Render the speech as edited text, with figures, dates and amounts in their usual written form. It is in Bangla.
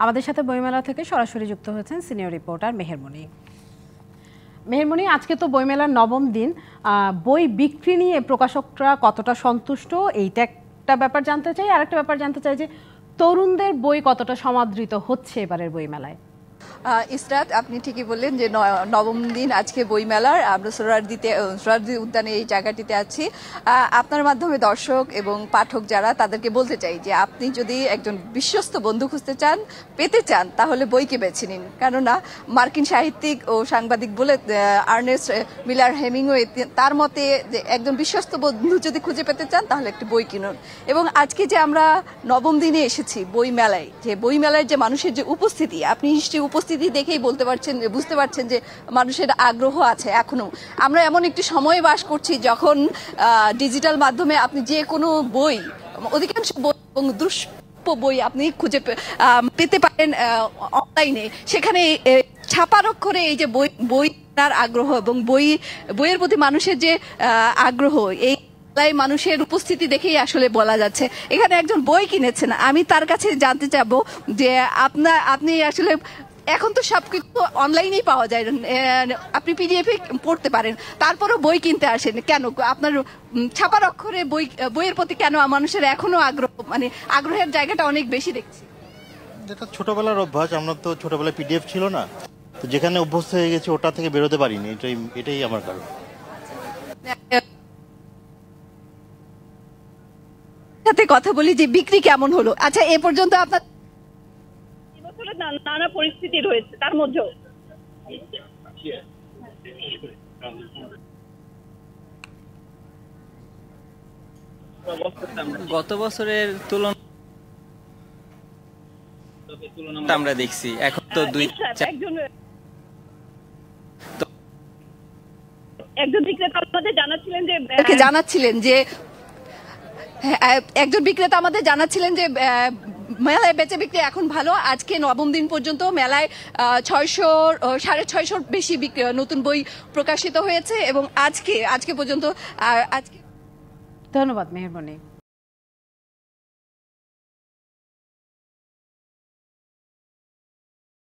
আমাদের সাথে বইমেলা থেকে সরাসরি যুক্ত হয়েছেন সিনিয়র রিপোর্টার মেহেরমণি। মেহেরমণি, আজকে তো বইমেলার নবম দিন, বই বিক্রি নিয়ে প্রকাশকরা কতটা সন্তুষ্ট এইটা একটা ব্যাপার জানতে চাই। আর একটা ব্যাপার জানতে চাই যে তরুণদের বই কতটা সমাদৃত হচ্ছে এবারের বইমেলায়। ইসরাত, আপনি ঠিকই বললেন যে নবম দিন আজকে বইমেলার। আমরা সোহরাওয়ার্দী উদ্যানে এই জায়গাটিতে আছি। আপনার মাধ্যমে দর্শক এবং পাঠক যারা, তাদেরকে বলতে চাই যে আপনি যদি একজন বিশ্বস্ত বন্ধু খুঁজতে চান, পেতে চান, তাহলে বইকে বেছে নিন। কেননা মার্কিন সাহিত্যিক ও সাংবাদিক বলে আর্নেস্ট মিলার হেমিংওয়ে, তার মতে যে একজন বিশ্বস্ত বন্ধু যদি খুঁজে পেতে চান তাহলে একটি বই কিনুন। এবং আজকে যে আমরা নবম দিনে এসেছি বইমেলায়, যে বইমেলায় যে মানুষের যে উপস্থিতি, আপনি নিশ্চয়ই উপস্থিতি দেখেই বুঝতে পারছেন যে মানুষের আগ্রহ আছে। এখনো আমরা এমন একটি সময়ে বাস করছি যখন ডিজিটাল মাধ্যমে আপনি যে কোনো বই, অধিকাংশ বই এবং দুষ্প্রাপ্য বই আপনি খুঁজে পেতে পারেন অনলাইনে। সেখানে ছাপার অক্ষরে এই যে বইটার আগ্রহ এবং বইয়ের প্রতি মানুষের যে আগ্রহ, এই মানুষের উপস্থিতি দেখেই আসলে বলা যাচ্ছে। এখানে একজন বই কিনেছেন, আমি তার কাছে জানতে চাবো যে আপনি আসলে এখন তো সবকিছু অনলাইনেই পাওয়া যায়, আপনি পিডিএফ এ পড়তে পারেন, তারপরেও বই কিনতে আসেন কেন? আপনার ছাপার অক্ষরে বইয়ের প্রতি কেন মানুষের এখনো আগ্রহ, মানে আগ্রহের জায়গাটা অনেক বেশি দেখছি? এটা ছোটবেলার অভ্যাস। আমরা তো ছোটবেলায় পিডিএফ ছিল না, তো যেখানে অভ্যস্ত হয়ে গেছি ওটা থেকে বেরোতে পারিনি। এটাই আমার কারণ। সাথে কথা বলি যে বিক্রি কেমন হলো। আচ্ছা, এ পর্যন্ত আপনার নানা পরিস্থিতি রয়েছে, তার মধ্যেও গত বছরের তুলনা আমরা দেখছি। এখন তো একজন বিক্রেতা আমাদের জানাচ্ছিলেন যে মেলায় বেচে বিক্রি এখন ভালো। আজকে নবম দিন পর্যন্ত মেলায় 600-650 বেশি নতুন বই প্রকাশিত হয়েছে এবং আজকে পর্যন্ত। ধন্যবাদ মেহেরমণি।